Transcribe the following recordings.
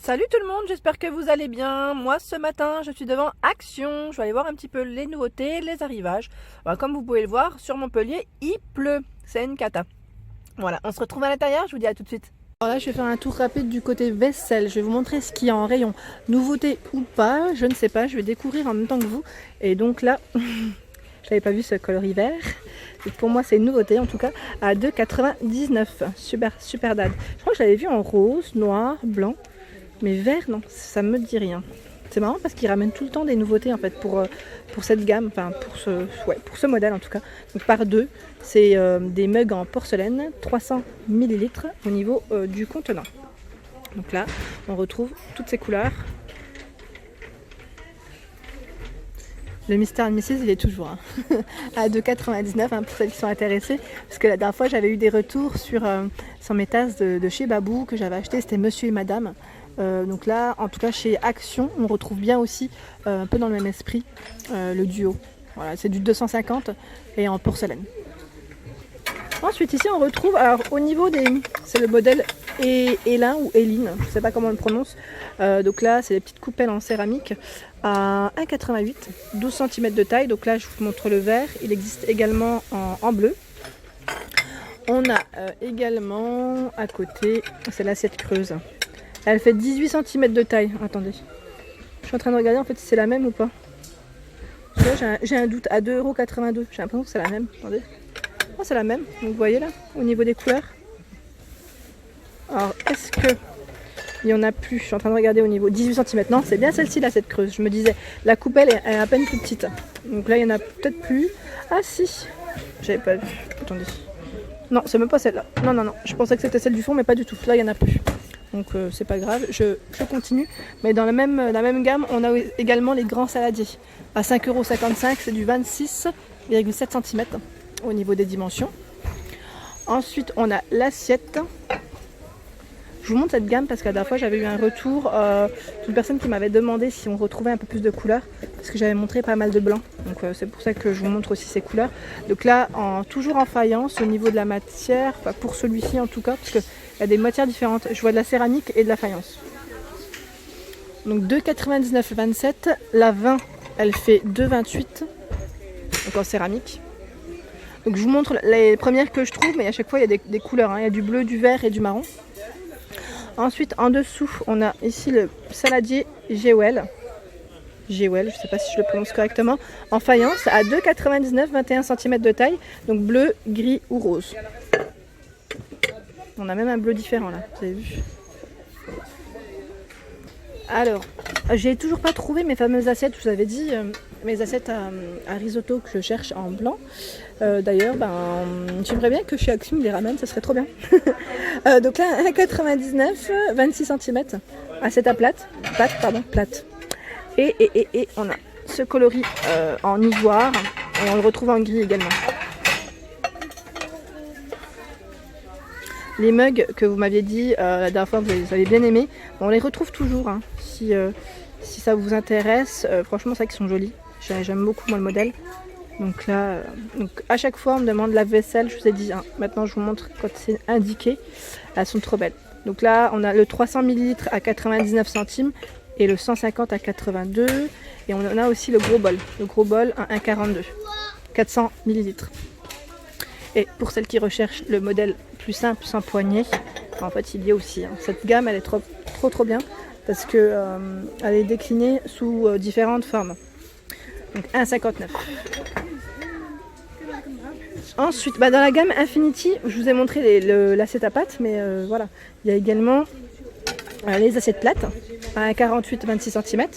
Salut tout le monde, j'espère que vous allez bien. Moi ce matin je suis devant Action, je vais aller voir un petit peu les nouveautés, les arrivages. Voilà, comme vous pouvez le voir sur Montpellier, il pleut, c'est une cata. Voilà, on se retrouve à l'intérieur, je vous dis à tout de suite. Alors là je vais faire un tour rapide du côté vaisselle, je vais vous montrer ce qu'il y a en rayon. Nouveauté ou pas, je ne sais pas, je vais découvrir en même temps que vous. Et donc là, j'avais pas vu ce coloris vert. Et pour moi c'est une nouveauté en tout cas, à 2,99. Super dad. Je crois que je l'avais vu en rose, noir, blanc. Mais vert, non, ça me dit rien. C'est marrant parce qu'ils ramènent tout le temps des nouveautés en fait pour cette gamme, enfin pour ce modèle en tout cas. Donc par deux, c'est des mugs en porcelaine, 300 ml au niveau du contenant. Donc là, on retrouve toutes ces couleurs. Le Mr. Mrs. il est toujours à 2,99 pour celles qui sont intéressées. Parce que la dernière fois, j'avais eu des retours sur mes tasses de chez Babou que j'avais acheté. C'était Monsieur et Madame. Donc là, en tout cas chez Action, on retrouve bien aussi, un peu dans le même esprit, le duo. Voilà, c'est du 250 et en porcelaine. Ensuite ici on retrouve, alors au niveau des, c'est le modèle Elin ou Eline, je ne sais pas comment on le prononce. Donc là c'est des petites coupelles en céramique à 1,88, 12 cm de taille. Donc là je vous montre le vert, il existe également en bleu. On a également à côté, c'est l'assiette creuse. Elle fait 18 cm de taille. Attendez, je suis en train de regarder en fait si c'est la même ou pas. J'ai un doute, à 2,82 €, j'ai l'impression que c'est la même. Attendez. Oh, c'est la même, donc vous voyez là, au niveau des couleurs. Alors, est-ce que il y en a plus? Je suis en train de regarder au niveau 18 cm. Non, c'est bien celle-ci là, cette creuse. Je me disais, la coupelle est à peine plus petite. Donc là, il y en a peut-être plus. Ah si, j'avais pas vu. Attendez. Non, c'est même pas celle-là. Non. Je pensais que c'était celle du fond, mais pas du tout. Là, il y en a plus. Donc c'est pas grave, je continue. Mais dans la même gamme, on a également les grands saladiers. À 5,55 €, c'est du 26,7 cm au niveau des dimensions. Ensuite, on a l'assiette. Je vous montre cette gamme parce que la dernière fois, j'avais eu un retour d'une personne qui m'avait demandé si on retrouvait un peu plus de couleurs. Parce que j'avais montré pas mal de blanc. Donc c'est pour ça que je vous montre aussi ces couleurs. Donc là, toujours en faïence au niveau de la matière, enfin, pour celui-ci en tout cas, parce que il y a des matières différentes. Je vois de la céramique et de la faïence. Donc 2,99,27. La 20, elle fait 2,28. Donc en céramique. Donc je vous montre les premières que je trouve, mais à chaque fois il y a des couleurs. Il y a du bleu, du vert et du marron. Ensuite en dessous, on a ici le saladier Jewel. Jewel, je ne sais pas si je le prononce correctement. En faïence à 2,99, 21 cm de taille. Donc bleu, gris ou rose. On a même un bleu différent là, vous avez vu. Alors, j'ai toujours pas trouvé mes fameuses assiettes, je vous avais dit, mes assiettes à risotto que je cherche en blanc. D'ailleurs, j'aimerais bien que chez Action les ramène, ça serait trop bien. Donc là, 1,99, 26 cm, assiette à plate. Et on a ce coloris en ivoire, et on le retrouve en gris également. Les mugs que vous m'aviez dit la dernière fois, vous avez bien aimé, on les retrouve toujours. Si ça vous intéresse, franchement c'est vrai qu'ils sont jolis. J'aime beaucoup moi le modèle. Donc là, à chaque fois on me demande la vaisselle, je vous ai dit, maintenant je vous montre quand c'est indiqué, elles sont trop belles. Donc là on a le 300 ml à 99 centimes et le 150 à 82, et on en a aussi le gros bol à 1,42, 400 ml. Et pour celles qui recherchent le modèle plus simple sans poignée, en fait il y a aussi. Cette gamme elle est trop bien parce que elle est déclinée sous différentes formes. Donc 1,59. Ensuite, dans la gamme Infinity, je vous ai montré l'assiette à pâte, mais voilà, il y a également les assiettes plates à 1,48, 26 cm.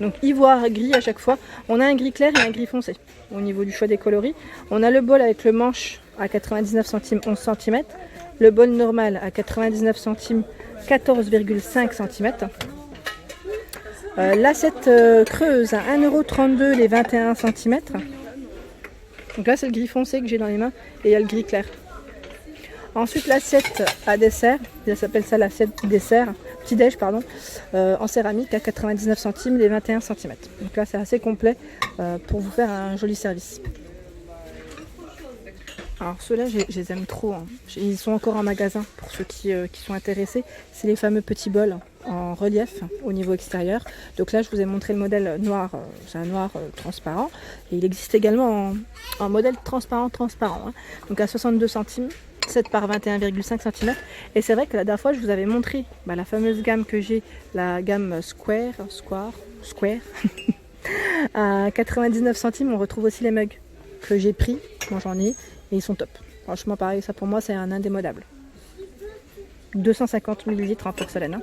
Donc ivoire gris à chaque fois. On a un gris clair et un gris foncé au niveau du choix des coloris. On a le bol avec le manche à 99 centimes, 11 cm. Le bol normal à 99 centimes, 14,5 cm. L'assiette creuse à 1,32 € les 21 cm. Donc là c'est le gris foncé que j'ai dans les mains et il y a le gris clair. Ensuite l'assiette à dessert, ça s'appelle ça l'assiette dessert, petit déj pardon, en céramique à 99 centimes les 21 cm. Donc là c'est assez complet pour vous faire un joli service. Alors ceux-là, je les aime trop. Hein. Ils sont encore en magasin pour ceux qui sont intéressés. C'est les fameux petits bols en relief au niveau extérieur. Donc là, je vous ai montré le modèle noir. C'est un noir transparent. Et il existe également en modèle transparent. Hein. Donc à 62 centimes, 7 par 21,5 cm. Et c'est vrai que la dernière fois, je vous avais montré la fameuse gamme que j'ai, la gamme Square. À 99 centimes, on retrouve aussi les mugs que j'ai pris. Moi, j'en ai. Et ils sont top. Franchement, pareil, ça pour moi, c'est un indémodable. 250 ml en porcelaine. Hein.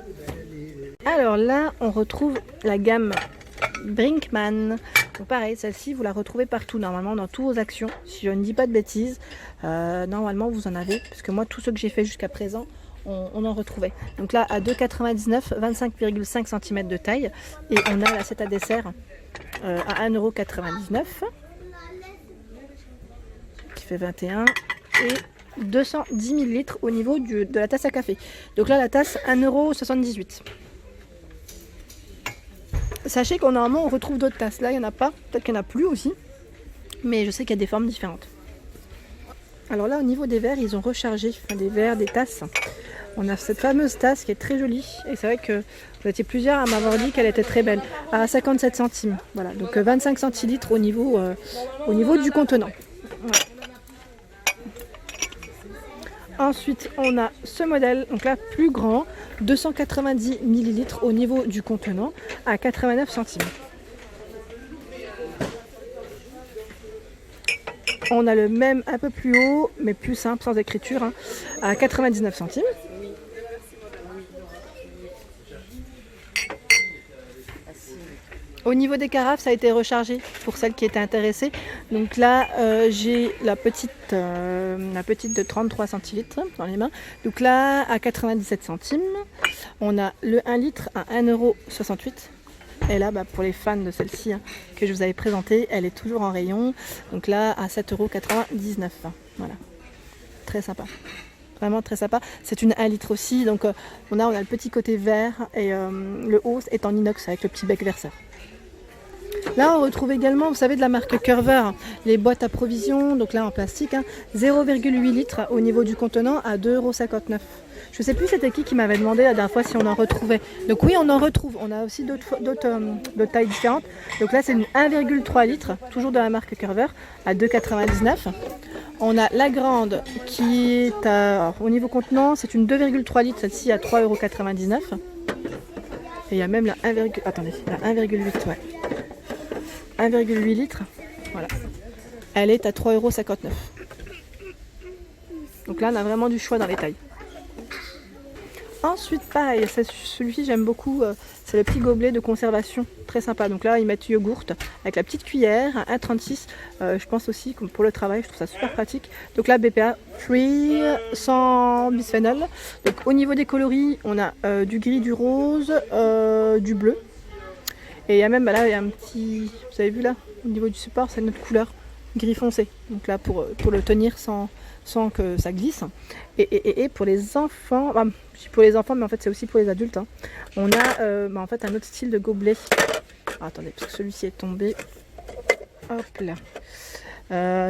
Alors là, on retrouve la gamme Brinkmann. Donc pareil, celle-ci, vous la retrouvez partout, normalement, dans tous vos actions. Si je ne dis pas de bêtises, normalement, vous en avez. Parce que moi, tous ceux que j'ai fait jusqu'à présent, on en retrouvait. Donc là, à 2,99 €, 25,5 cm de taille. Et on a l'assiette à dessert à 1,99 €. Fait 21 et 210 ml au niveau de la tasse à café. Donc là, la tasse 1,78 €. Sachez qu'en normalement, on retrouve d'autres tasses. Là, il n'y en a pas. Peut-être qu'il n'y en a plus aussi. Mais je sais qu'il y a des formes différentes. Alors là, au niveau des verres, ils ont rechargé des verres, des tasses. On a cette fameuse tasse qui est très jolie. Et c'est vrai que vous étiez plusieurs à m'avoir dit qu'elle était très belle. À 57 centimes. Voilà. Donc 25 centilitres au niveau du contenant. Voilà. Ensuite, on a ce modèle, donc là plus grand, 290 ml au niveau du contenant, à 89 centimes. On a le même un peu plus haut, mais plus simple, sans écriture, hein, à 99 centimes. Au niveau des carafes, ça a été rechargé pour celles qui étaient intéressées. Donc là, j'ai la petite de 33 centilitres dans les mains. Donc là, à 97 centimes. On a le 1 litre à 1,68 €. Et là, pour les fans de celle-ci que je vous avais présentée, elle est toujours en rayon. Donc là, à 7,99 €. Voilà. Très sympa. Vraiment très sympa. C'est une 1 litre aussi. Donc on a le petit côté vert et le haut est en inox avec le petit bec verseur. Là, on retrouve également, vous savez, de la marque Curver, les boîtes à provisions, donc là en plastique, 0,8 litres au niveau du contenant à 2,59 €. Je ne sais plus c'était qui m'avait demandé la dernière fois si on en retrouvait. Donc oui, on en retrouve. On a aussi d'autres tailles différentes. Donc là, c'est une 1,3 litres, toujours de la marque Curver, à 2,99 €. On a la grande qui est au niveau contenant, c'est une 2,3 litres, celle-ci à 3,99 €. Et il y a même la 1,8, ouais. 1,8 litres, voilà. Elle est à 3,59 €. Donc là, on a vraiment du choix dans les tailles. Ensuite, pareil, celui-ci j'aime beaucoup, c'est le petit gobelet de conservation, très sympa. Donc là, ils mettent yogourt avec la petite cuillère, 1,36 €. Je pense aussi que pour le travail, je trouve ça super pratique. Donc là, BPA free, sans bisphénol. Donc au niveau des coloris, on a du gris, du rose, du bleu. Et il y a même, là, il y a un petit, vous avez vu là, au niveau du support, c'est notre couleur, gris foncé. Donc là, pour le tenir sans que ça glisse. Et pour les enfants, pour les enfants, mais en fait c'est aussi pour les adultes, on a en fait un autre style de gobelet. Attendez, parce que celui-ci est tombé. Hop là.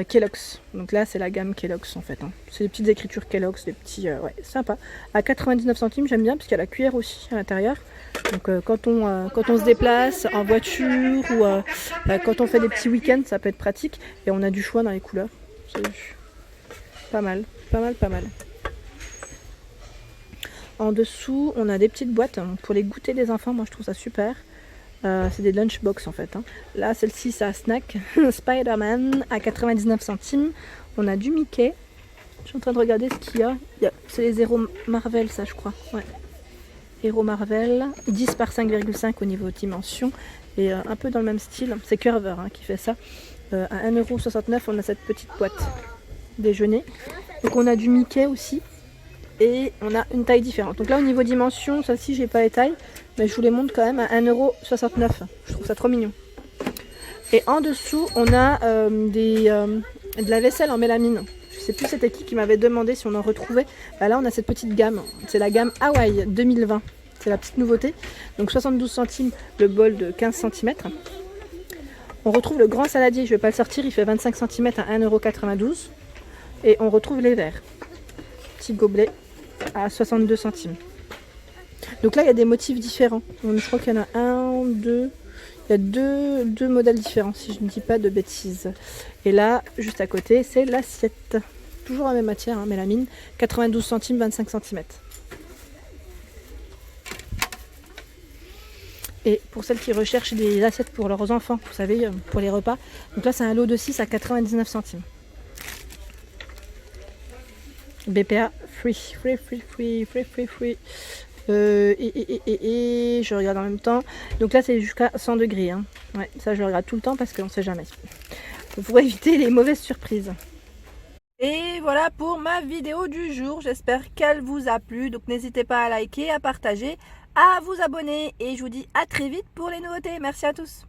Kellogg's. Donc là, c'est la gamme Kellogg's en fait. C'est des petites écritures Kellogg's, des petits, ouais, sympa. À 99 centimes, j'aime bien parce qu'il y a la cuillère aussi à l'intérieur. Donc quand on se déplace en voiture ou quand on fait des petits week-ends, ça peut être pratique. Et on a du choix dans les couleurs. C'est pas mal. En dessous, on a des petites boîtes pour les goûters des enfants. Moi, je trouve ça super. C'est des lunchbox en fait. Là, celle-ci, c'est un snack. Spider-Man à 99 centimes. On a du Mickey. Je suis en train de regarder ce qu'il y a. C'est les Hero Marvel, ça, je crois. Ouais. Hero Marvel. 10 par 5,5 au niveau dimension. Et un peu dans le même style. C'est Curver qui fait ça. À 1,69 €, on a cette petite boîte déjeuner. Donc, on a du Mickey aussi. Et on a une taille différente. Donc là, au niveau dimension, celle-ci, j'ai pas les tailles. Mais je vous les montre quand même à 1,69 €. Je trouve ça trop mignon. Et en dessous, on a de la vaisselle en mélamine. Je sais plus c'était qui m'avait demandé si on en retrouvait. Là, on a cette petite gamme. C'est la gamme Hawaii 2020. C'est la petite nouveauté. Donc 72 centimes le bol de 15 cm. On retrouve le grand saladier. Je vais pas le sortir. Il fait 25 cm à 1,92 €. Et on retrouve les verres. Petit gobelet à 62 centimes. Donc là, il y a des motifs différents. Donc, je crois qu'il y en a un, deux. Il y a deux modèles différents, si je ne dis pas de bêtises. Et là, juste à côté, c'est l'assiette. Toujours la même matière, hein, mélamine. 92 centimes, 25 cm. Et pour celles qui recherchent des assiettes pour leurs enfants, vous savez, pour les repas. Donc là, c'est un lot de 6 à 99 centimes. BPA free. Je regarde en même temps. Donc là, c'est jusqu'à 100 degrés. Hein. Ouais, ça, je regarde tout le temps parce qu'on ne sait jamais. Pour éviter les mauvaises surprises. Et voilà pour ma vidéo du jour. J'espère qu'elle vous a plu. Donc n'hésitez pas à liker, à partager, à vous abonner. Et je vous dis à très vite pour les nouveautés. Merci à tous.